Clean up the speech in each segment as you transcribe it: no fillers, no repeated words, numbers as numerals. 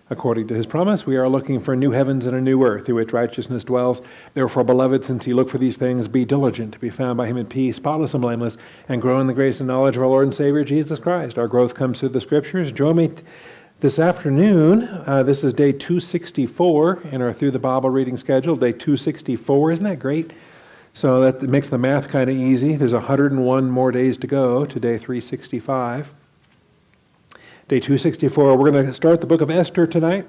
according to his promise. We are looking for new heavens and a new earth, through which righteousness dwells. Therefore, beloved, since you look for these things, be diligent to be found by him in peace, spotless and blameless, and grow in the grace and knowledge of our Lord and Savior, Jesus Christ. Our growth comes through the Scriptures. Join me this afternoon. This is day 264 in our Through the Bible reading schedule, day 264. Isn't that great? So that makes the math kind of easy. There's 101 more days to go to day 365. Day 264, we're going to start the book of Esther tonight.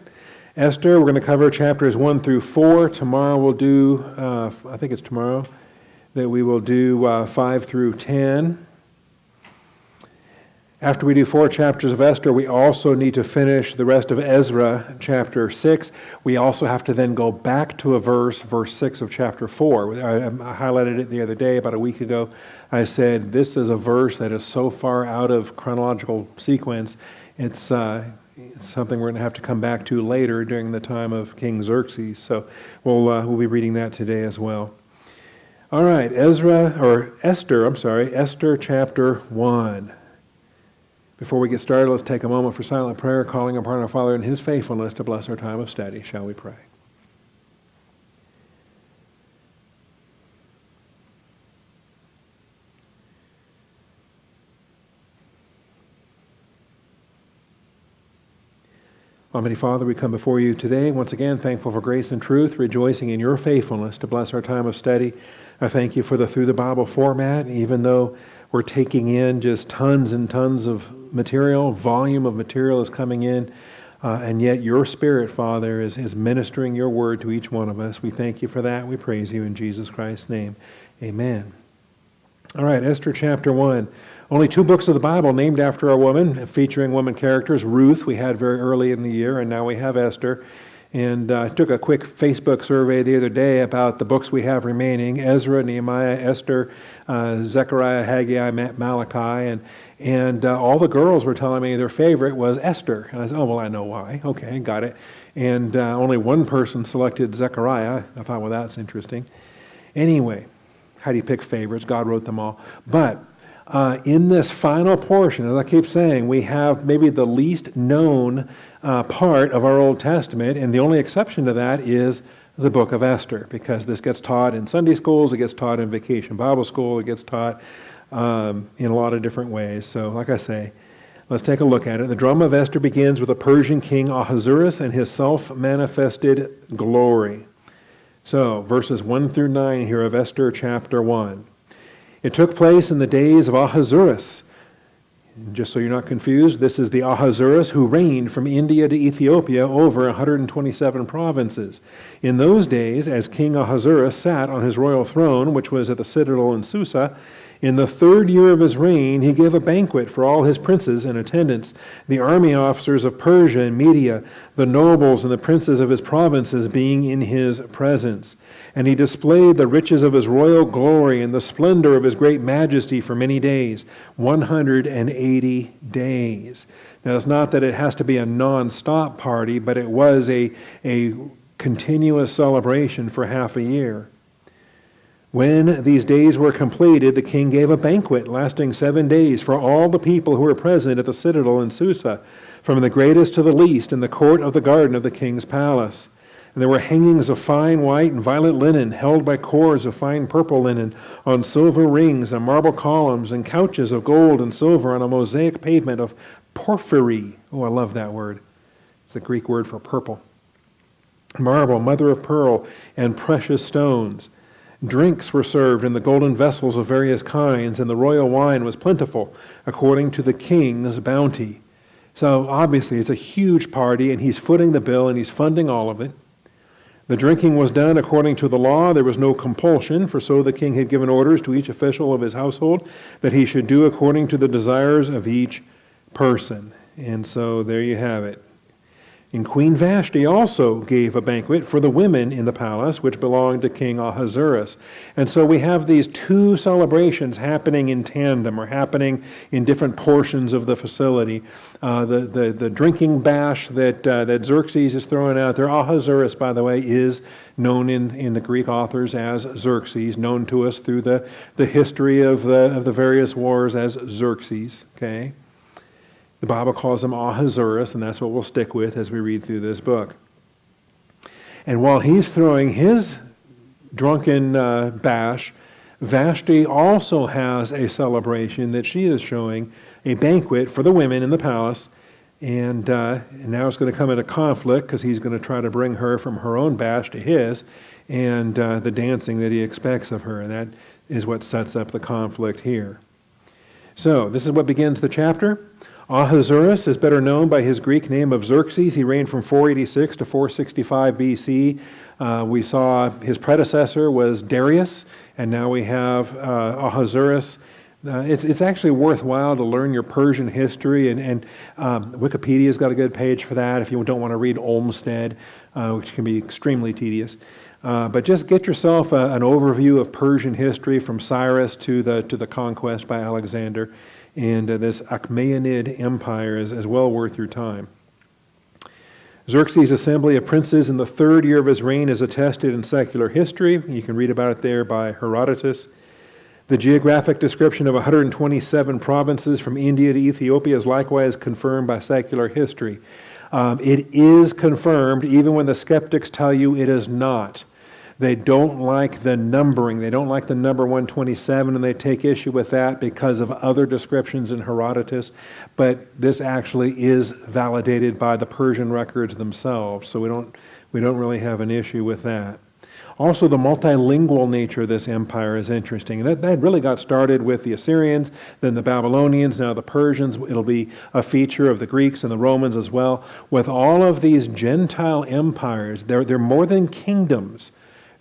Esther, we're going to cover chapters 1 through 4. Tomorrow we'll do, I think it's tomorrow, that we will do 5 through 10. After we do 4 chapters of Esther, we also need to finish the rest of Ezra, chapter 6. We also have to then go back to a verse 6 of chapter 4. I highlighted it the other day, about a week ago. I said, this is a verse that is so far out of chronological sequence, it's something we're going to have to come back to later during the time of King Xerxes. So we'll be reading that today as well. All right, Esther chapter 1. Before we get started, let's take a moment for silent prayer, calling upon our Father in his faithfulness to bless our time of study. Shall we pray? Almighty Father, we come before you today, once again, thankful for grace and truth, rejoicing in your faithfulness to bless our time of study. I thank you for the Through the Bible format, even though we're taking in just tons and tons of material, volume of material is coming in, and yet your Spirit, Father, is ministering your word to each one of us. We thank you for that. We praise you in Jesus Christ's name. Amen. All right, Esther chapter 1. Only 2 books of the Bible named after a woman, featuring woman characters. Ruth we had very early in the year, and now we have Esther. And I took a quick Facebook survey the other day about the books we have remaining: Ezra, Nehemiah, Esther, Zechariah, Haggai, Malachi, and all the girls were telling me their favorite was Esther. And I said, oh, well, I know why. Okay, got it. And only one person selected Zechariah. I thought, well, that's interesting. Anyway, how do you pick favorites? God wrote them all. But in this final portion, as I keep saying, we have maybe the least known part of our Old Testament, and the only exception to that is the book of Esther, because this gets taught in Sunday schools, it gets taught in Vacation Bible School, it gets taught in a lot of different ways. So, like I say, let's take a look at it. The drama of Esther begins with the Persian king Ahasuerus and his self-manifested glory. So, verses 1 through 9 here of Esther chapter 1. It took place in the days of Ahasuerus. Just so you're not confused, this is the Ahasuerus who reigned from India to Ethiopia over 127 provinces. In those days, as King Ahasuerus sat on his royal throne, which was at the citadel in Susa, in the 3rd year of his reign, he gave a banquet for all his princes and attendants, the army officers of Persia and Media, the nobles and the princes of his provinces being in his presence. And he displayed the riches of his royal glory and the splendor of his great majesty for many days, 180 days. Now, it's not that it has to be a non-stop party, but it was a continuous celebration for half a year. When these days were completed, the king gave a banquet lasting 7 days for all the people who were present at the citadel in Susa, from the greatest to the least, in the court of the garden of the king's palace. And there were hangings of fine white and violet linen, held by cords of fine purple linen, on silver rings and marble columns, and couches of gold and silver on a mosaic pavement of porphyry. Oh, I love that word. It's the Greek word for purple. Marble, mother of pearl, and precious stones. Drinks were served in the golden vessels of various kinds, and the royal wine was plentiful, according to the king's bounty. So obviously it's a huge party, and he's footing the bill, and he's funding all of it. The drinking was done according to the law. There was no compulsion, for so the king had given orders to each official of his household that he should do according to the desires of each person. And so there you have it. And Queen Vashti also gave a banquet for the women in the palace, which belonged to King Ahasuerus. And so we have these 2 celebrations happening in tandem, or happening in different portions of the facility. The drinking bash that Xerxes is throwing out there. Ahasuerus, by the way, is known in the Greek authors as Xerxes, known to us through the history of the various wars as Xerxes. Okay. The Bible calls him Ahasuerus, and that's what we'll stick with as we read through this book. And while he's throwing his drunken bash, Vashti also has a celebration that she is showing, a banquet for the women in the palace. And now it's going to come into conflict because he's going to try to bring her from her own bash to his, and the dancing that he expects of her. And that is what sets up the conflict here. So this is what begins the chapter. Ahasuerus is better known by his Greek name of Xerxes. He reigned from 486 to 465 BC. We saw his predecessor was Darius, and now we have Ahasuerus. It's actually worthwhile to learn your Persian history, and Wikipedia's got a good page for that if you don't want to read Olmsted, which can be extremely tedious. But just get yourself an overview of Persian history from Cyrus to the conquest by Alexander, and this Achaemenid Empire is well worth your time. Xerxes' assembly of princes in the third year of his reign is attested in secular history. You can read about it there by Herodotus. The geographic description of 127 provinces from India to Ethiopia is likewise confirmed by secular history. It is confirmed even when the skeptics tell you it is not. They don't like the numbering. They don't like the number 127, and they take issue with that because of other descriptions in Herodotus. But this actually is validated by the Persian records themselves, so we don't really have an issue with that. Also, the multilingual nature of this empire is interesting. That really got started with the Assyrians, then the Babylonians, now the Persians. It'll be a feature of the Greeks and the Romans as well. With all of these Gentile empires, they're more than kingdoms.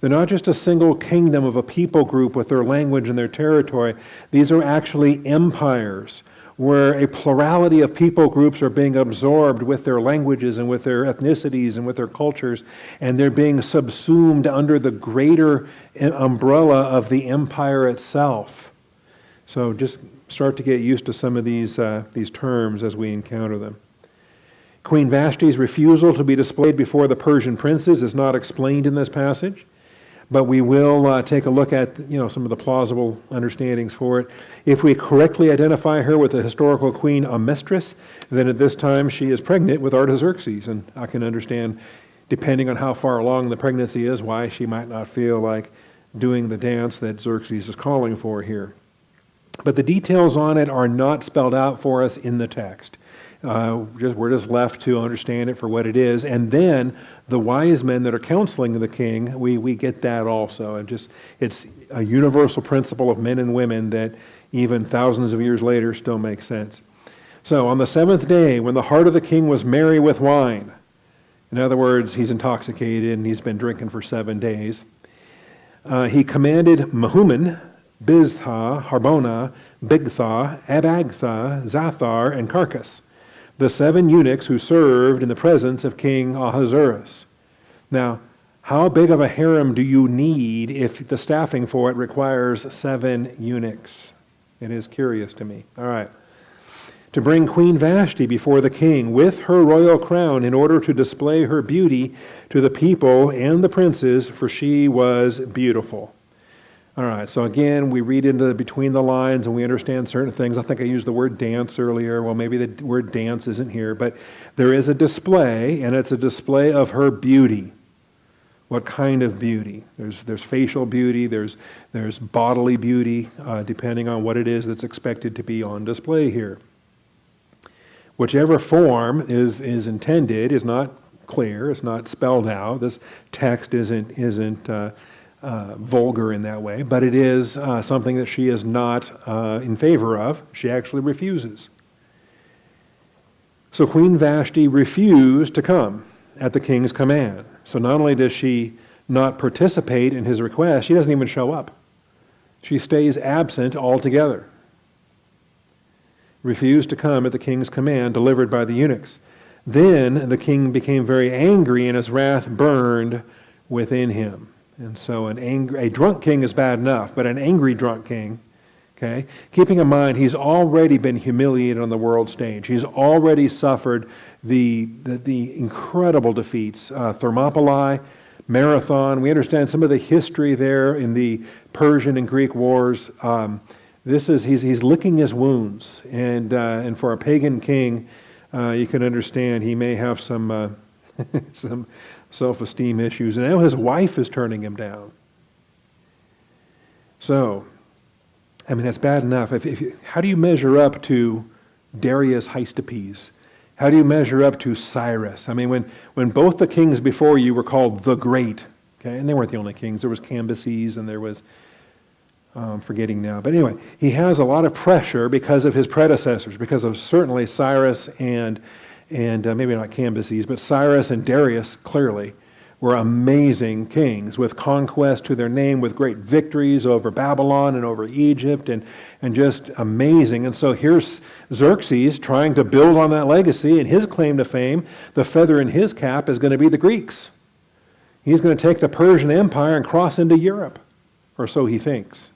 They're not just a single kingdom of a people group with their language and their territory. These are actually empires where a plurality of people groups are being absorbed with their languages and with their ethnicities and with their cultures, and they're being subsumed under the greater umbrella of the empire itself. So just start to get used to some of these terms as we encounter them. Queen Vashti's refusal to be displayed before the Persian princes is not explained in this passage. But we will take a look at some of the plausible understandings for it. If we correctly identify her with the historical queen Amestris, then at this time she is pregnant with Artaxerxes. And I can understand, depending on how far along the pregnancy is, why she might not feel like doing the dance that Xerxes is calling for here. But the details on it are not spelled out for us in the text. We're just left to understand it for what it is. And then the wise men that are counseling the king, we get that also. And it's a universal principle of men and women that even thousands of years later still makes sense. So on the seventh day, when the heart of the king was merry with wine, in other words, he's intoxicated and he's been drinking for 7 days, he commanded Mehuman, Biztha, Harbona, Bigtha, Abagtha, Zathar, and Carcass, the 7 eunuchs who served in the presence of King Ahasuerus. Now, how big of a harem do you need if the staffing for it requires 7 eunuchs? It is curious to me. All right. To bring Queen Vashti before the king with her royal crown in order to display her beauty to the people and the princes, for she was beautiful. All right, so again, we read into between the lines and we understand certain things. I think I used the word dance earlier. Well, maybe the word dance isn't here, but there is a display, and it's a display of her beauty. What kind of beauty? There's facial beauty, there's bodily beauty, depending on what it is that's expected to be on display here. Whichever form is intended is not clear, it's not spelled out. This text isn't vulgar in that way, but it is something that she is not in favor of. She actually refuses. So Queen Vashti refused to come at the king's command. So not only does she not participate in his request, she doesn't even show up. She stays absent altogether. Refused to come at the king's command delivered by the eunuchs. Then the king became very angry, and his wrath burned within him. And so a drunk king is bad enough, but an angry drunk king, okay, keeping in mind he's already been humiliated on the world stage. He's already suffered the incredible defeats, Thermopylae, Marathon. We understand some of the history there in the Persian and Greek wars. He's licking his wounds, and for a pagan king, you can understand he may have some some self-esteem issues, and now his wife is turning him down. So, I mean, that's bad enough. How do you measure up to Darius Hystaspes? How do you measure up to Cyrus? I mean, when both the kings before you were called the Great, okay, and they weren't the only kings. There was Cambyses, and there was, I'm forgetting now. But anyway, he has a lot of pressure because of his predecessors, because of certainly Cyrus and maybe not Cambyses, but Cyrus and Darius clearly were amazing kings with conquest to their name, with great victories over Babylon and over Egypt, and just amazing. And so here's Xerxes trying to build on that legacy, and his claim to fame, the feather in his cap, is going to be the Greeks. He's going to take the Persian Empire and cross into Europe, or so he thinks.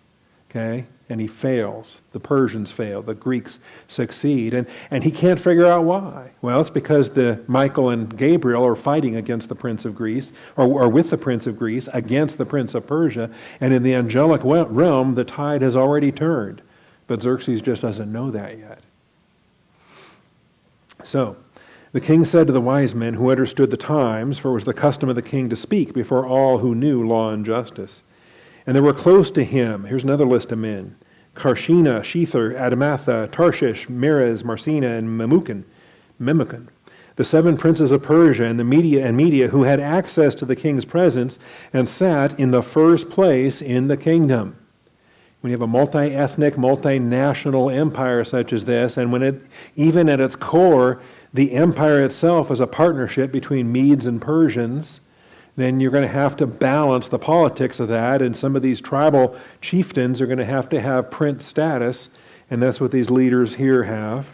Okay? And he fails. The Persians fail. The Greeks succeed. And he can't figure out why. Well, it's because Michael and Gabriel are fighting against the Prince of Greece, or with the Prince of Greece, against the Prince of Persia. And in the angelic realm, the tide has already turned. But Xerxes just doesn't know that yet. So, the king said to the wise men who understood the times, for it was the custom of the king to speak before all who knew law and justice. And there were close to him, here's another list of men, Karshena, Shether, Adamatha, Tarshish, Meres, Marsena, and Memucan, the 7 princes of Persia and Media who had access to the king's presence and sat in the first place in the kingdom. When you have a multi-ethnic, multinational empire such as this, and when it, even at its core, the empire itself is a partnership between Medes and Persians, then you're going to have to balance the politics of that, and some of these tribal chieftains are going to have prince status, and that's what these leaders here have.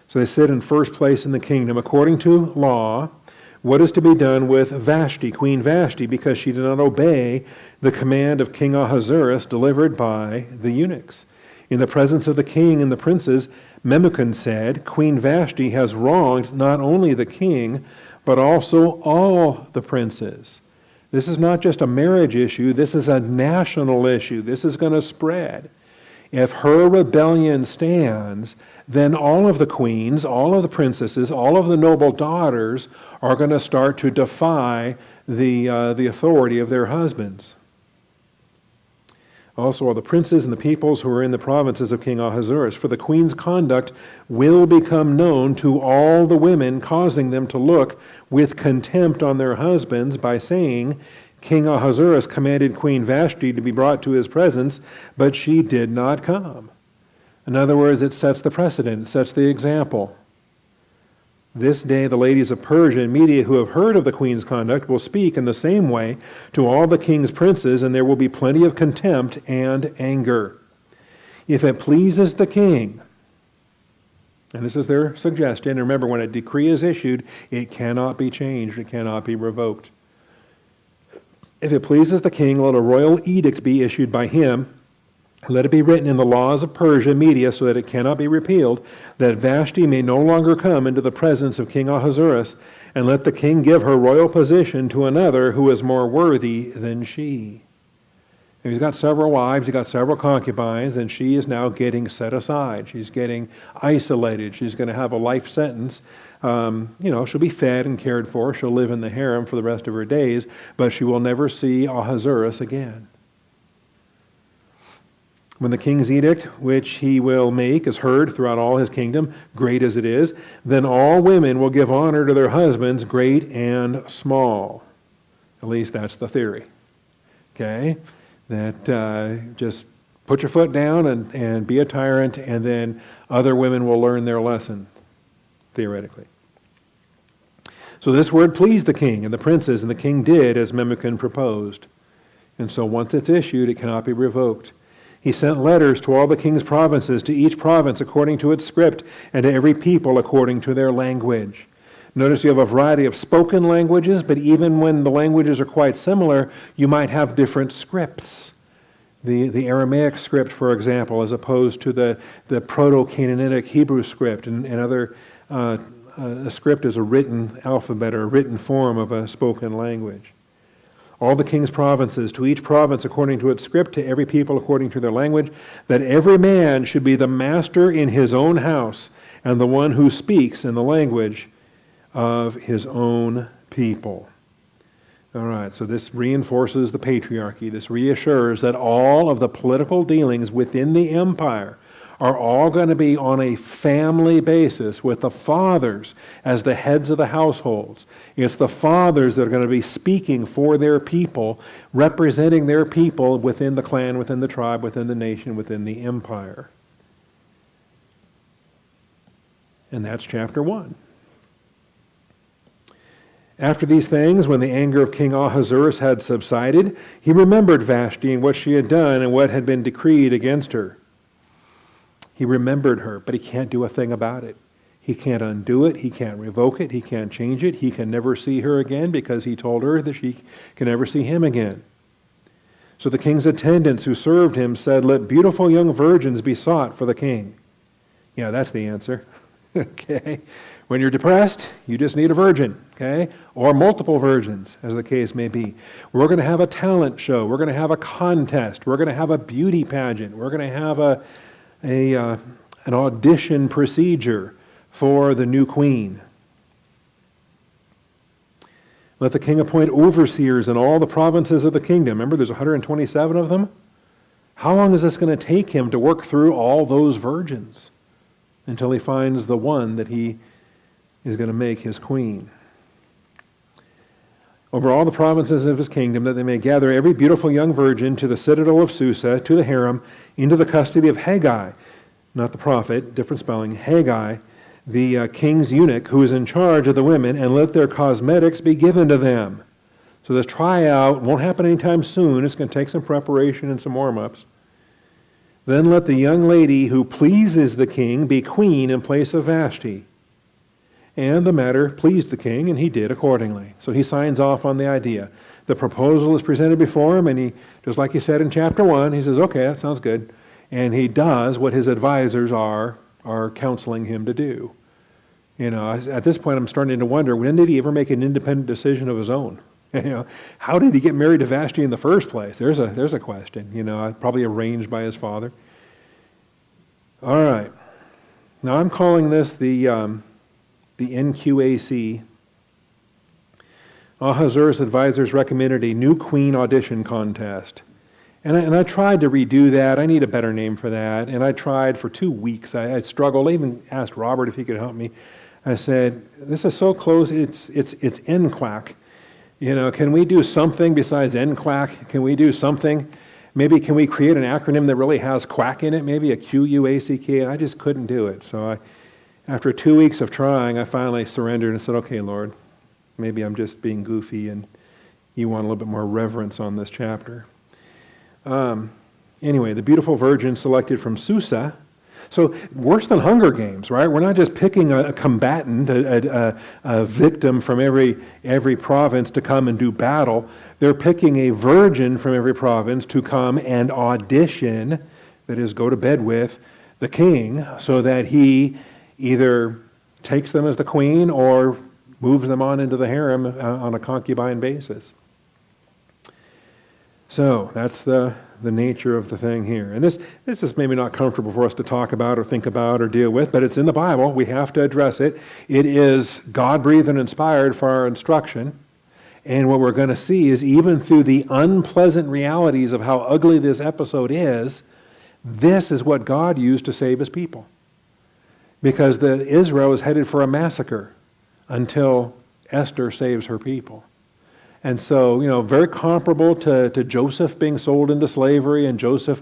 So they sit in first place in the kingdom. According to law, what is to be done with Vashti, Queen Vashti, because she did not obey the command of King Ahasuerus delivered by the eunuchs? In the presence of the king and the princes, Memucan said, Queen Vashti has wronged not only the king, but also all the princes. This is not just a marriage issue, this is a national issue. This is going to spread. If her rebellion stands, then all of the queens, all of the princesses, all of the noble daughters are going to start to defy the authority of their husbands. Also all the princes and the peoples who are in the provinces of King Ahasuerus. For the queen's conduct will become known to all the women, causing them to look with contempt on their husbands by saying, King Ahasuerus commanded Queen Vashti to be brought to his presence, but she did not come. In other words, it sets the precedent, it sets the example. This day the ladies of Persia and Media who have heard of the queen's conduct will speak in the same way to all the king's princes, and there will be plenty of contempt and anger. If it pleases the king, and this is their suggestion, and remember, when a decree is issued, it cannot be changed, it cannot be revoked. If it pleases the king, let a royal edict be issued by him. Let it be written in the laws of Persia and Media so that it cannot be repealed, that Vashti may no longer come into the presence of King Ahasuerus, and let the king give her royal position to another who is more worthy than she. And he's got several wives, he's got several concubines, and she is now getting set aside. She's getting isolated. She's going to have a life sentence. She'll be fed and cared for. She'll live in the harem for the rest of her days, but she will never see Ahasuerus again. When the king's edict, which he will make, is heard throughout all his kingdom, great as it is, then all women will give honor to their husbands, great and small. At least that's the theory. Okay? That just put your foot down and be a tyrant, and then other women will learn their lesson, theoretically. So this word pleased the king and the princes, and the king did as Memucan proposed. And so once it's issued, it cannot be revoked. He sent letters to all the king's provinces, to each province according to its script, and to every people according to their language. Notice you have a variety of spoken languages, but even when the languages are quite similar, you might have different scripts. The Aramaic script, for example, as opposed to the Proto-Canaanitic Hebrew script, and other a script is a written alphabet or a written form of a spoken language. all the king's provinces, to each province according to its script, to every people according to their language, that every man should be the master in his own house, and the one who speaks in the language of his own people. All right, so this reinforces the patriarchy. This reassures that all of the political dealings within the empire are all going to be on a family basis, with the fathers as the heads of the households. It's the fathers that are going to be speaking for their people, representing their people within the clan, within the tribe, within the nation, within the empire. And that's chapter 1. After these things, when the anger of King Ahasuerus had subsided, he remembered Vashti and what she had done and what had been decreed against her. He remembered her, but he can't do a thing about it. He can't undo it. He can't revoke it. He can't change it. He can never see her again because he told her that she can never see him again. So the king's attendants who served him said, "Let beautiful young virgins be sought for the king." Yeah, that's the answer. Okay? When you're depressed, you just need a virgin, okay? Or multiple virgins, as the case may be. We're going to have a talent show. We're going to have a contest. We're going to have a beauty pageant. We're going to have an audition procedure for the new queen. Let the king appoint overseers in all the provinces of the kingdom. Remember, there's 127 of them? How long is this going to take him to work through all those virgins until he finds the one that he is going to make his queen? Over all the provinces of his kingdom, that they may gather every beautiful young virgin to the citadel of Susa, to the harem, into the custody of Haggai, not the prophet, different spelling, Haggai, the king's eunuch, who is in charge of the women, and let their cosmetics be given to them. So this tryout won't happen anytime soon. It's going to take some preparation and some warm-ups. Then let the young lady who pleases the king be queen in place of Vashti. And the matter pleased the king, and he did accordingly. So he signs off on the idea. The proposal is presented before him, and he, just like he said in chapter 1, he says, okay, that sounds good. And he does what his advisors are counseling him to do. You know, at this point I'm starting to wonder, when did he ever make an independent decision of his own? You know, how did he get married to Vashti in the first place? There's a question, you know, probably arranged by his father. All right. Now I'm calling this the NQAC. Ahasuerus advisors recommended a new queen audition contest. And I tried to redo that. I need a better name for that. And I tried for 2 weeks. I struggled. I even asked Robert if he could help me. I said, this is so close. It's NQAC. You know, can we do something besides NQAC? Can we do something? Maybe can we create an acronym that really has quack in it? Maybe a QUACK. I just couldn't do it. So after 2 weeks of trying, I finally surrendered and said, okay, Lord, maybe I'm just being goofy and you want a little bit more reverence on this chapter. Anyway, the beautiful virgin selected from Susa. So worse than Hunger Games, right? We're not just picking a combatant, a victim from every province to come and do battle. They're picking a virgin from every province to come and audition, that is, go to bed with the king, so that he either takes them as the queen or moves them on into the harem on a concubine basis. So that's the nature of the thing here. And this is maybe not comfortable for us to talk about or think about or deal with, but it's in the Bible. We have to address it. It is God-breathed and inspired for our instruction. And what we're going to see is, even through the unpleasant realities of how ugly this episode is, this is what God used to save his people. Because Israel is headed for a massacre until Esther saves her people. And so, you know, very comparable to Joseph being sold into slavery and Joseph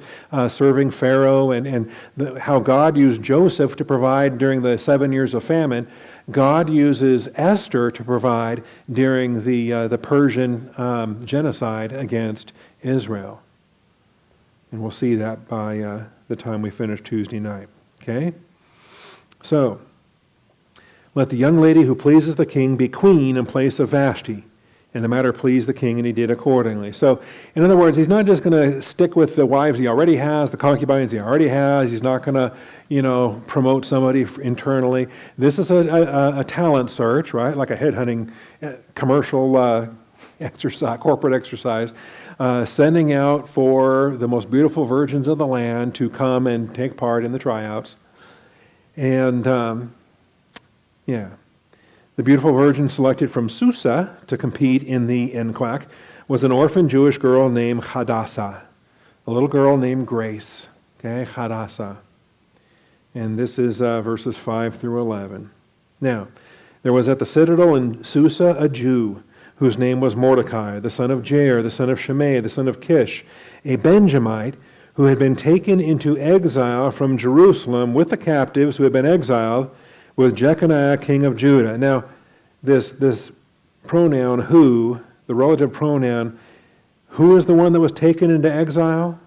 serving Pharaoh, and how God used Joseph to provide during the 7 years of famine. God uses Esther to provide during the Persian genocide against Israel. And we'll see that by the time we finish Tuesday night. Okay? So, let the young lady who pleases the king be queen in place of Vashti. And the matter pleased the king, and he did accordingly. So, in other words, he's not just going to stick with the wives he already has, the concubines he already has. He's not going to, you know, promote somebody internally. This is a talent search, right? Like a headhunting commercial, exercise, corporate exercise, sending out for the most beautiful virgins of the land to come and take part in the tryouts. And the beautiful virgin selected from Susa to compete in the NCQUAC was an orphan Jewish girl named Hadassah, a little girl named Grace. Okay, Hadassah. And this is verses 5 through 11. Now, there was at the citadel in Susa a Jew whose name was Mordecai, the son of Jair, the son of Shimei, the son of Kish, a Benjamite who had been taken into exile from Jerusalem with the captives who had been exiled with Jeconiah, king of Judah. Now, this pronoun who, the relative pronoun, who is the one that was taken into exile?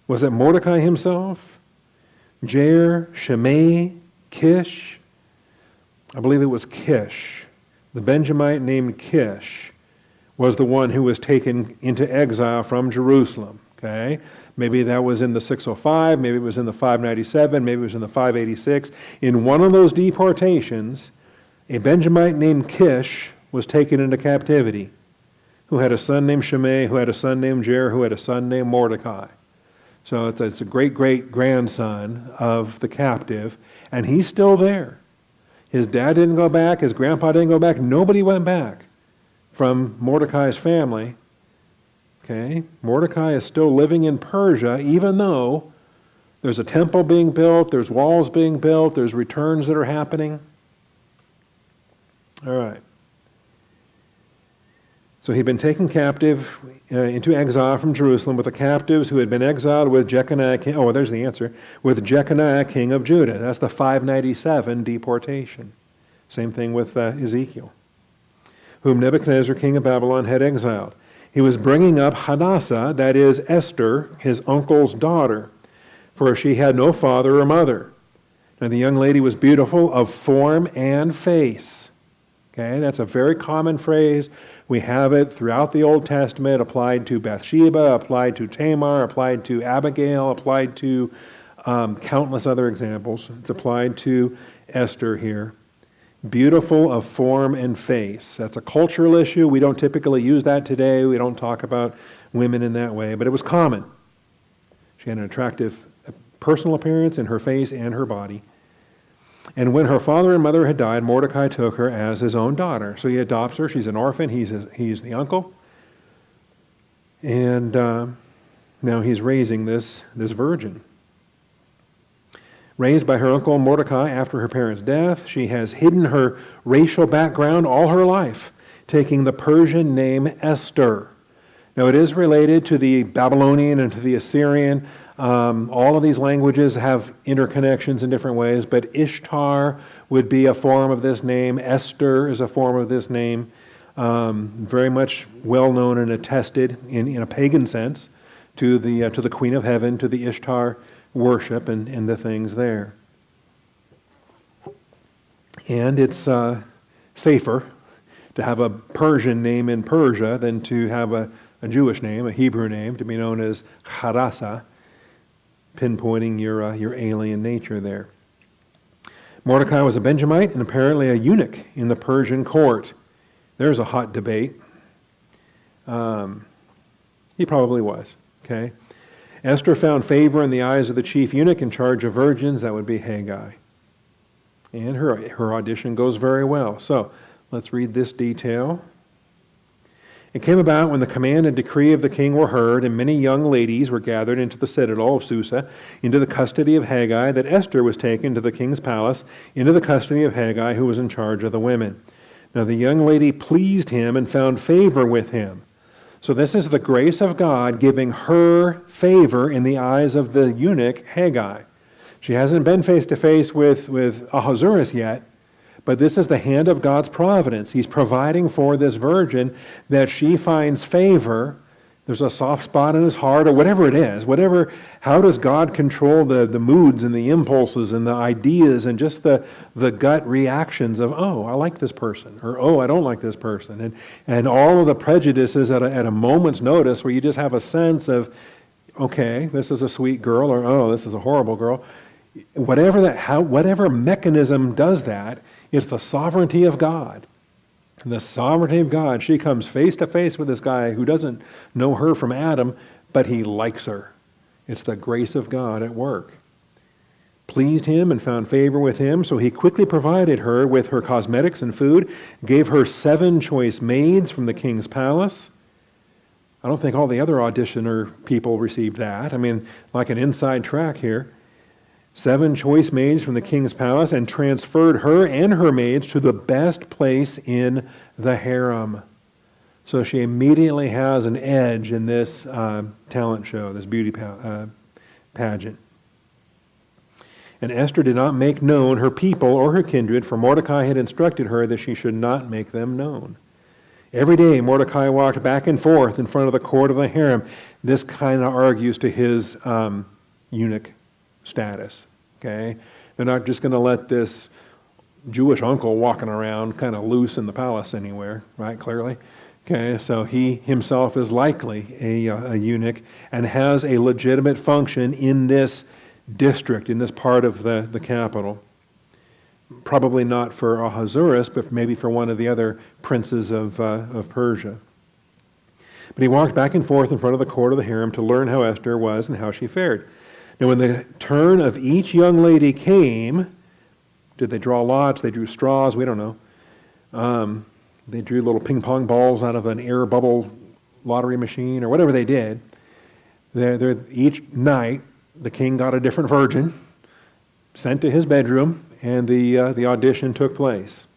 Was it Mordecai himself? Jair, Shimei, Kish? I believe it was Kish. The Benjamite named Kish was the one who was taken into exile from Jerusalem. Okay? Maybe that was in the 605, maybe it was in the 597, maybe it was in the 586. In one of those deportations, a Benjamite named Kish was taken into captivity, who had a son named Shimei, who had a son named Jair, who had a son named Mordecai. So it's a great-great-grandson of the captive, and he's still there. His dad didn't go back, his grandpa didn't go back, nobody went back from Mordecai's family. Okay, Mordecai is still living in Persia, even though there's a temple being built, there's walls being built, there's returns that are happening. All right. So he'd been taken captive into exile from Jerusalem with the captives who had been exiled with Jeconiah, king, oh, there's the answer, with Jeconiah, king of Judah. That's the 597 deportation. Same thing with Ezekiel, whom Nebuchadnezzar, king of Babylon, had exiled. He was bringing up Hadassah, that is Esther, his uncle's daughter, for she had no father or mother. And the young lady was beautiful of form and face. Okay, that's a very common phrase. We have it throughout the Old Testament, applied to Bathsheba, applied to Tamar, applied to Abigail, applied to countless other examples. It's applied to Esther here. Beautiful of form and face. That's a cultural issue. We don't typically use that today. We don't talk about women in that way, but it was common. She had an attractive personal appearance in her face and her body. And when her father and mother had died, Mordecai took her as his own daughter. So he adopts her. She's an orphan. He's the uncle. And now he's raising this virgin. Raised by her uncle Mordecai after her parents' death, she has hidden her racial background all her life, taking the Persian name Esther. Now it is related to the Babylonian and to the Assyrian. All of these languages have interconnections in different ways, but Ishtar would be a form of this name. Esther is a form of this name. Very much well known and attested in a pagan sense to the Queen of Heaven, to the Ishtar worship and the things there. And it's safer to have a Persian name in Persia than to have a Jewish name, a Hebrew name, to be known as Hadassah, pinpointing your alien nature there. Mordecai was a Benjamite and apparently a eunuch in the Persian court. There's a hot debate. He probably was, okay? Esther found favor in the eyes of the chief eunuch in charge of virgins. That would be Haggai. And her audition goes very well. So let's read this detail. It came about when the command and decree of the king were heard, and many young ladies were gathered into the citadel of Susa, into the custody of Haggai, that Esther was taken to the king's palace, into the custody of Haggai, who was in charge of the women. Now the young lady pleased him and found favor with him. So this is the grace of God giving her favor in the eyes of the eunuch Haggai. She hasn't been face to face with Ahasuerus yet, but this is the hand of God's providence. He's providing for this virgin that she finds favor. There's a soft spot in his heart, or whatever it is. How does God control the moods and the impulses and the ideas and just the gut reactions of, oh, I like this person, or oh, I don't like this person, and all of the prejudices at a moment's notice where you just have a sense of, okay, this is a sweet girl, or oh, this is a horrible girl. Whatever mechanism does that, it's the sovereignty of God. The sovereignty of God. She comes face to face with this guy who doesn't know her from Adam, but he likes her. It's the grace of God at work. Pleased him and found favor with him, so he quickly provided her with her cosmetics and food, gave her 7 choice maids from the king's palace. I don't think all the other auditioner people received that. I mean, like an inside track here. 7 choice maids from the king's palace, and transferred her and her maids to the best place in the harem. So she immediately has an edge in this talent show, this beauty pageant. And Esther did not make known her people or her kindred, for Mordecai had instructed her that she should not make them known. Every day Mordecai walked back and forth in front of the court of the harem. This kind of argues to his eunuch status. Okay? They're not just going to let this Jewish uncle walking around kind of loose in the palace anywhere, right? Clearly. Okay, so he himself is likely a eunuch and has a legitimate function in this district, in this part of the capital. Probably not for Ahasuerus, but maybe for one of the other princes of Persia. But he walked back and forth in front of the court of the harem to learn how Esther was and how she fared. Now when the turn of each young lady came, did they draw lots? They drew straws? We don't know. They drew little ping pong balls out of an air bubble lottery machine or whatever they did. Each night, the king got a different virgin, sent to his bedroom, and the audition took place.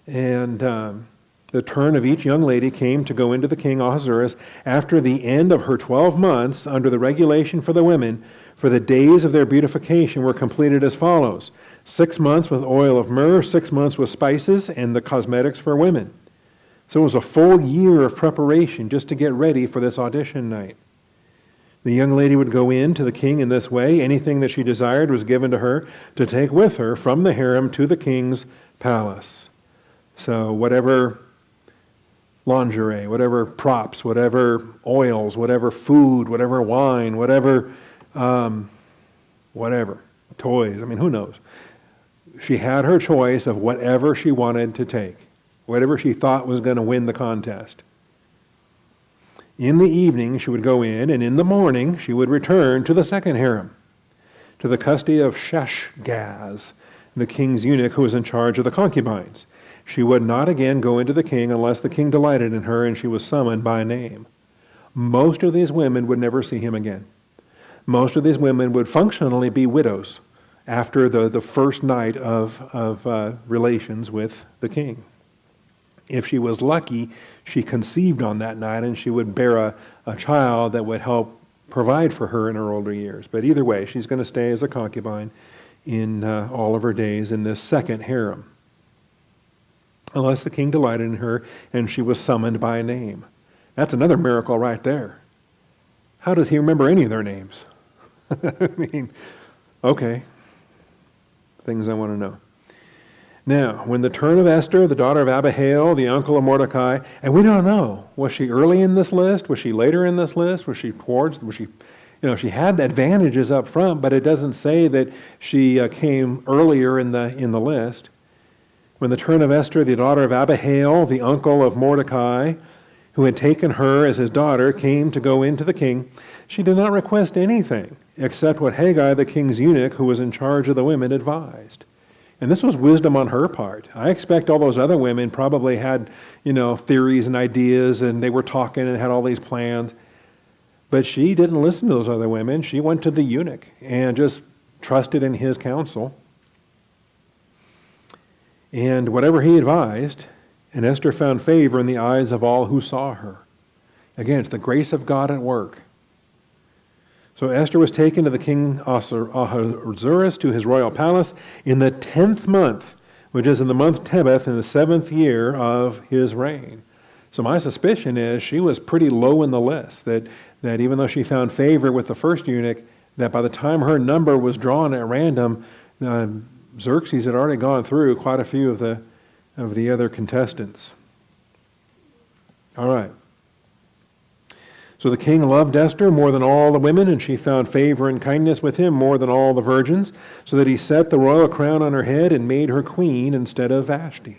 And the turn of each young lady came to go into the king Ahasuerus after the end of her 12 months under the regulation for the women, for the days of their beautification were completed as follows: 6 months with oil of myrrh, 6 months with spices, and the cosmetics for women. So it was a full year of preparation just to get ready for this audition night. The young lady would go in to the king in this way. Anything that she desired was given to her to take with her from the harem to the king's palace. So whatever lingerie, whatever props, whatever oils, whatever food, whatever wine, whatever toys, I mean, who knows? She had her choice of whatever she wanted to take, whatever she thought was going to win the contest. In the evening, she would go in, and in the morning, she would return to the second harem, to the custody of Sheshgaz, the king's eunuch who was in charge of the concubines. She would not again go into the king unless the king delighted in her and she was summoned by name. Most of these women would never see him again. Most of these women would functionally be widows after the first night of relations with the king. If she was lucky, she conceived on that night and she would bear a child that would help provide for her in her older years. But either way, she's going to stay as a concubine in all of her days in this second harem, unless the king delighted in her and she was summoned by name. That's another miracle right there. How does he remember any of their names? I mean, okay. Things I want to know. Now, when the turn of Esther, the daughter of Abihail, the uncle of Mordecai, and we don't know, was she early in this list? Was she later in this list? Was she, she had advantages up front, but it doesn't say that she came earlier in the list. When the turn of Esther, the daughter of Abihail, the uncle of Mordecai, who had taken her as his daughter, came to go into the king, she did not request anything except what Haggai, the king's eunuch, who was in charge of the women, advised. And this was wisdom on her part. I expect all those other women probably had, theories and ideas, and they were talking and had all these plans. But she didn't listen to those other women. She went to the eunuch and just trusted in his counsel. And whatever he advised, and Esther found favor in the eyes of all who saw her. Again, it's the grace of God at work. So Esther was taken to the king Ahasuerus to his royal palace in the 10th month, which is in the month Tebeth, in the 7th year of his reign. So my suspicion is she was pretty low in the list, that even though she found favor with the first eunuch, that by the time her number was drawn at random, Xerxes had already gone through quite a few of the other contestants. All right. So the king loved Esther more than all the women, and she found favor and kindness with him more than all the virgins, so that he set the royal crown on her head and made her queen instead of Vashti.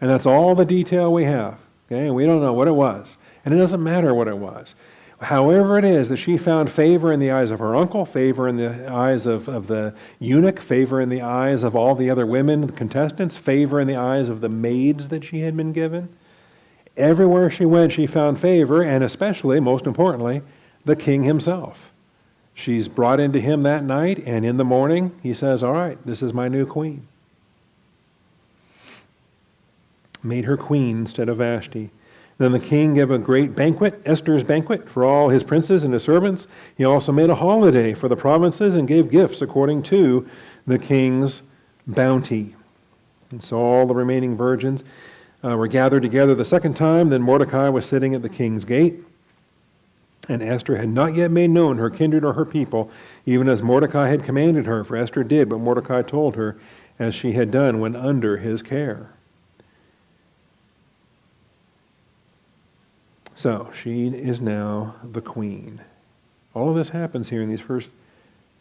And that's all the detail we have. Okay? And we don't know what it was. And it doesn't matter what it was. However it is that she found favor in the eyes of her uncle, favor in the eyes of the eunuch, favor in the eyes of all the other women, the contestants, favor in the eyes of the maids that she had been given. Everywhere she went, she found favor, and especially, most importantly, the king himself. She's brought into him that night, and in the morning, he says, all right, this is my new queen. Made her queen instead of Vashti. Then the king gave a great banquet, Esther's banquet, for all his princes and his servants. He also made a holiday for the provinces and gave gifts according to the king's bounty. And so all the remaining virgins were gathered together the second time. Then Mordecai was sitting at the king's gate. And Esther had not yet made known her kindred or her people, even as Mordecai had commanded her. For Esther did what Mordecai told her, as she had done when under his care. So, she is now the queen. All of this happens here in these first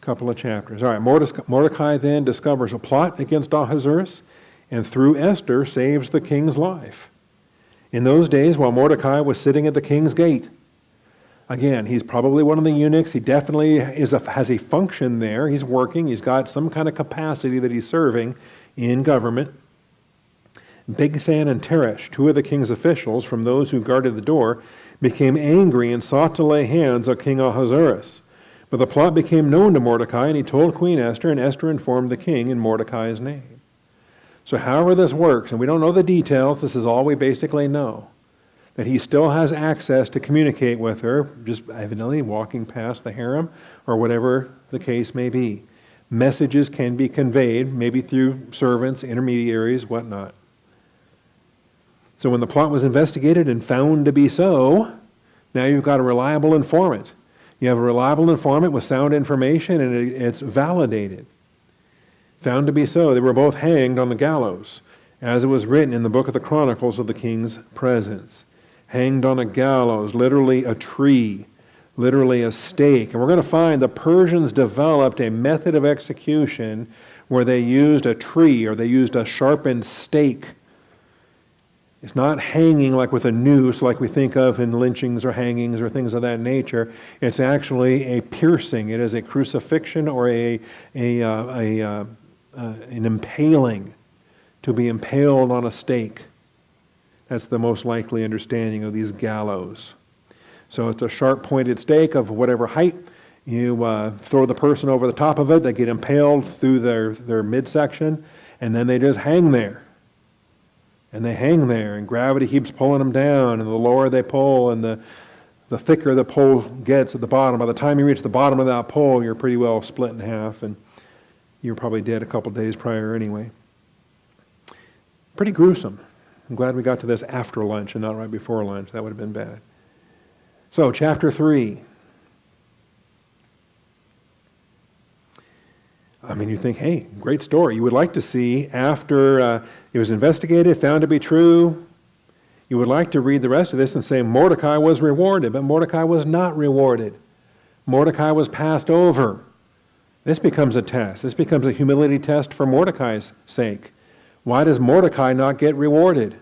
couple of chapters. All right, Mordecai then discovers a plot against Ahasuerus, and through Esther saves the king's life. In those days, while Mordecai was sitting at the king's gate, again, he's probably one of the eunuchs. He definitely has a function there. He's working. He's got some kind of capacity that he's serving in government. Bigthan and Teresh, two of the king's officials from those who guarded the door, became angry and sought to lay hands on King Ahasuerus. But the plot became known to Mordecai, and he told Queen Esther, and Esther informed the king in Mordecai's name. So however this works, and we don't know the details, this is all we basically know, that he still has access to communicate with her, just evidently walking past the harem, or whatever the case may be. Messages can be conveyed, maybe through servants, intermediaries, whatnot. So when the plot was investigated and found to be so, now you've got a reliable informant. You have a reliable informant with sound information, and it's validated. Found to be so. They were both hanged on the gallows, as it was written in the book of the Chronicles of the king's presence. Hanged on a gallows, literally a tree, literally a stake. And we're going to find the Persians developed a method of execution where they used a tree, or they used a sharpened stake. It's not hanging like with a noose like we think of in lynchings or hangings or things of that nature. It's actually a piercing. It is a crucifixion or an impaling, to be impaled on a stake. That's the most likely understanding of these gallows. So it's a sharp-pointed stake of whatever height. You throw the person over the top of it. They get impaled through their midsection, and then they just hang there. And they hang there, and gravity keeps pulling them down, and the lower they pull, and the thicker the pole gets at the bottom. By the time you reach the bottom of that pole, you're pretty well split in half, and you're probably dead a couple days prior anyway. Pretty gruesome. I'm glad we got to this after lunch and not right before lunch. That would have been bad. So, chapter 3. I mean, you think, hey, great story. You would like to see after it was investigated, found to be true, you would like to read the rest of this and say Mordecai was rewarded, but Mordecai was not rewarded. Mordecai was passed over. This becomes a test. This becomes a humility test for Mordecai's sake. Why does Mordecai not get rewarded?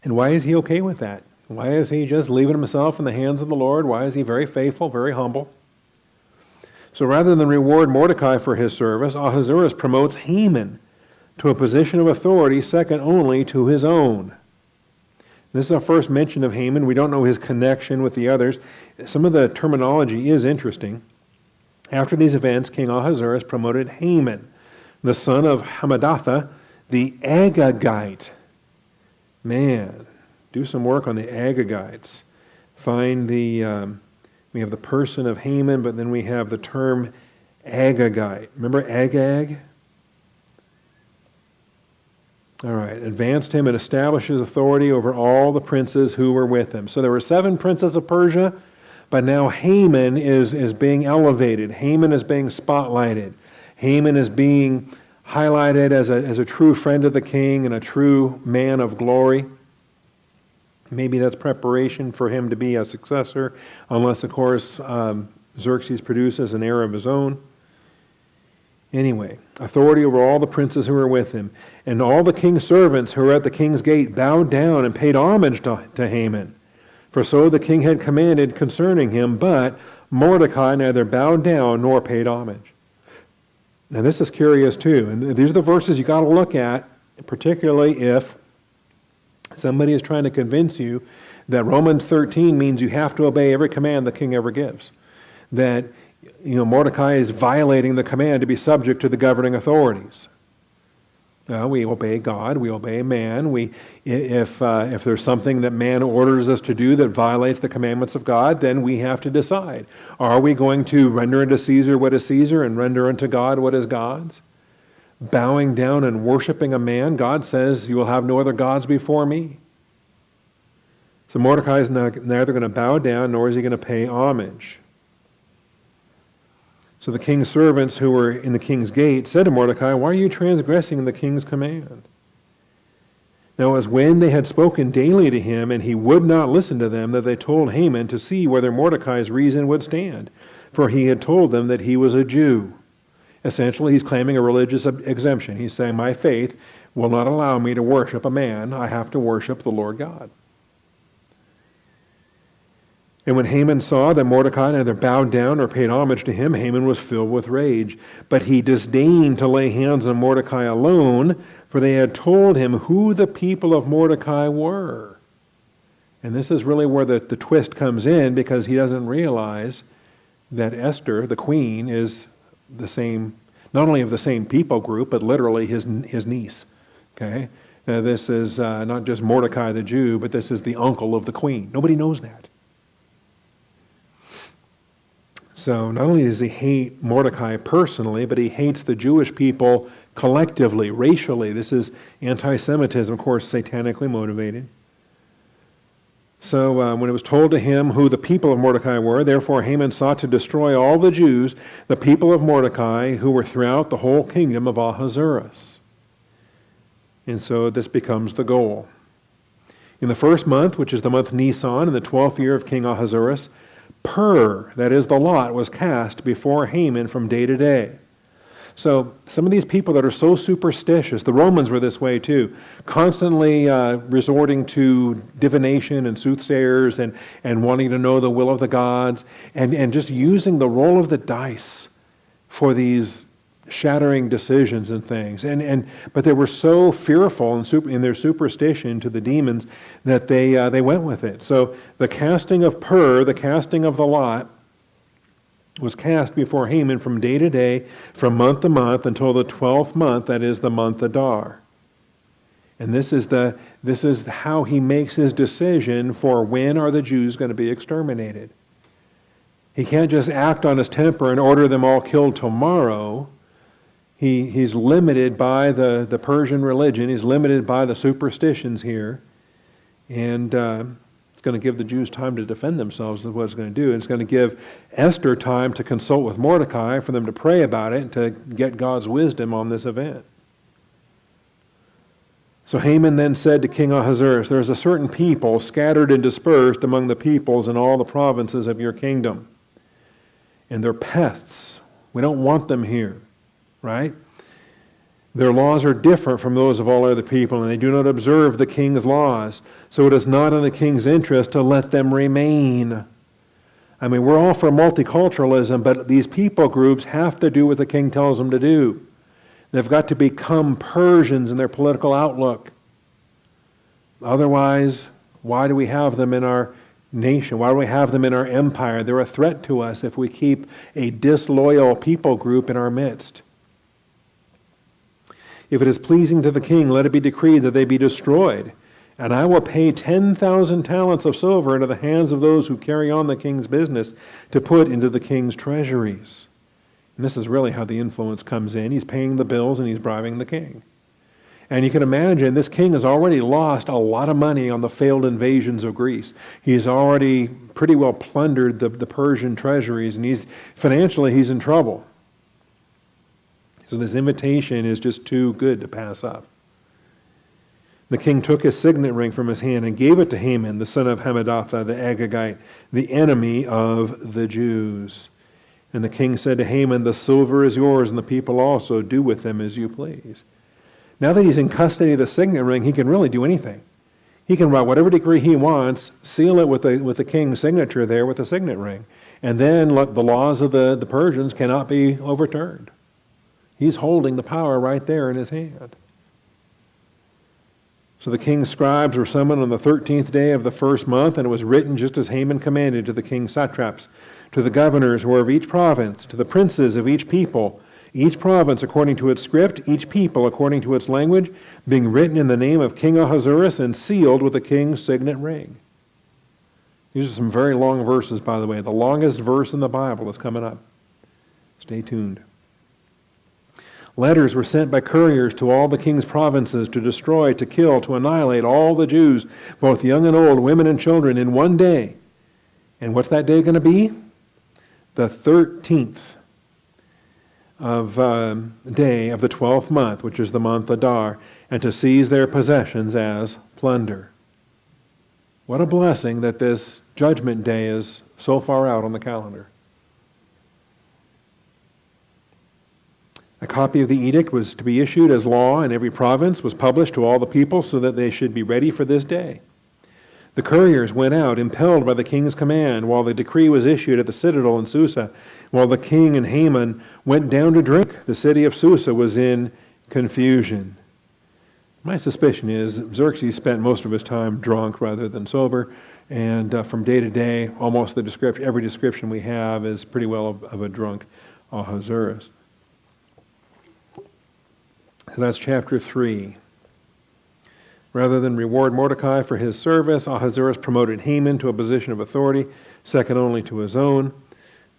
And why is he okay with that? Why is he just leaving himself in the hands of the Lord? Why is he very faithful, very humble? So rather than reward Mordecai for his service, Ahasuerus promotes Haman to a position of authority second only to his own. This is our first mention of Haman. We don't know his connection with the others. Some of the terminology is interesting. After these events, King Ahasuerus promoted Haman, the son of Hammedatha, the Agagite. Man, do some work on the Agagites. Find we have the person of Haman, but then we have the term Agagite. Remember Agag? All right, advanced him and established his authority over all the princes who were with him. So there were 7 princes of Persia, but now Haman is being elevated. Haman is being spotlighted. Haman is being highlighted as a true friend of the king and a true man of glory. Maybe that's preparation for him to be a successor, unless, of course, Xerxes produces an heir of his own. Anyway, authority over all the princes who were with him. And all the king's servants who were at the king's gate bowed down and paid homage to Haman. For so the king had commanded concerning him, but Mordecai neither bowed down nor paid homage. Now this is curious too, and these are the verses you got to look at, particularly if somebody is trying to convince you that Romans 13 means you have to obey every command the king ever gives. That Mordecai is violating the command to be subject to the governing authorities. We obey God, we obey man. If there's something that man orders us to do that violates the commandments of God, then we have to decide. Are we going to render unto Caesar what is Caesar and render unto God what is God's? Bowing down and worshiping a man, God says, you will have no other gods before me. So Mordecai is neither going to bow down nor is he going to pay homage. So the king's servants who were in the king's gate said to Mordecai, why are you transgressing the king's command? Now it was when they had spoken daily to him, and he would not listen to them, that they told Haman to see whether Mordecai's reason would stand. For he had told them that he was a Jew. Essentially, he's claiming a religious exemption. He's saying, my faith will not allow me to worship a man. I have to worship the Lord God. And when Haman saw that Mordecai neither bowed down or paid homage to him, Haman was filled with rage. But he disdained to lay hands on Mordecai alone, for they had told him who the people of Mordecai were. And this is really where the twist comes in, because he doesn't realize that Esther, the queen, is the same, not only of the same people group, but literally his niece. Okay? Now this is not just Mordecai the Jew, but this is the uncle of the queen. Nobody knows that. So not only does he hate Mordecai personally, but he hates the Jewish people collectively, racially. This is anti-Semitism, of course, satanically motivated. So when it was told to him who the people of Mordecai were, therefore Haman sought to destroy all the Jews, the people of Mordecai, who were throughout the whole kingdom of Ahasuerus. And so this becomes the goal. In the first month, which is the month Nisan, in the 12th year of King Ahasuerus, Pur, that is the lot, was cast before Haman from day to day. So some of these people that are so superstitious, the Romans were this way too, constantly resorting to divination and soothsayers and wanting to know the will of the gods and just using the roll of the dice for these shattering decisions and things. But they were so fearful in their superstition to the demons that they went with it. So the casting of Pur, the casting of the lot, was cast before Haman from day to day, from month to month, until the 12th month, that is the month Adar. And this is how he makes his decision for when are the Jews going to be exterminated. He can't just act on his temper and order them all killed tomorrow. He's limited by the Persian religion. He's limited by the superstitions here. And it's going to give the Jews time to defend themselves is what it's going to do. And it's going to give Esther time to consult with Mordecai for them to pray about it and to get God's wisdom on this event. So Haman then said to King Ahasuerus, there is a certain people scattered and dispersed among the peoples in all the provinces of your kingdom. And they're pests. We don't want them here. Right? Their laws are different from those of all other people, and they do not observe the king's laws. So it is not in the king's interest to let them remain. I mean, we're all for multiculturalism, but these people groups have to do what the king tells them to do. They've got to become Persians in their political outlook. Otherwise, why do we have them in our nation? Why do we have them in our empire? They're a threat to us if we keep a disloyal people group in our midst. If it is pleasing to the king, let it be decreed that they be destroyed. And I will pay 10,000 talents of silver into the hands of those who carry on the king's business to put into the king's treasuries. And this is really how the influence comes in. He's paying the bills and he's bribing the king. And you can imagine this king has already lost a lot of money on the failed invasions of Greece. He's already pretty well plundered the Persian treasuries, and financially he's in trouble. So this invitation is just too good to pass up. The king took his signet ring from his hand and gave it to Haman, the son of Hammedatha, the Agagite, the enemy of the Jews. And the king said to Haman, the silver is yours, and the people also. Do with them as you please. Now that he's in custody of the signet ring, he can really do anything. He can write whatever decree he wants, seal it with the king's signature there with the signet ring. And then the laws of the Persians cannot be overturned. He's holding the power right there in his hand. So the king's scribes were summoned on the 13th day of the first month, and it was written just as Haman commanded to the king's satraps, to the governors who were of each province, to the princes of each people, each province according to its script, each people according to its language, being written in the name of King Ahasuerus and sealed with the king's signet ring. These are some very long verses, by the way. The longest verse in the Bible is coming up. Stay tuned. Letters were sent by couriers to all the king's provinces to destroy, to kill, to annihilate all the Jews, both young and old, women and children, in one day. And what's that day going to be? The 13th of day of the 12th month, which is the month Adar, and to seize their possessions as plunder. What a blessing that this judgment day is so far out on the calendar. A copy of the edict was to be issued as law in every province, was published to all the people so that they should be ready for this day. The couriers went out, impelled by the king's command, while the decree was issued at the citadel in Susa. While the king and Haman went down to drink, the city of Susa was in confusion. My suspicion is Xerxes spent most of his time drunk rather than sober, and from day to day, almost every description we have is pretty well of a drunk Ahasuerus. So that's chapter 3. Rather than reward Mordecai for his service, Ahasuerus promoted Haman to a position of authority, second only to his own.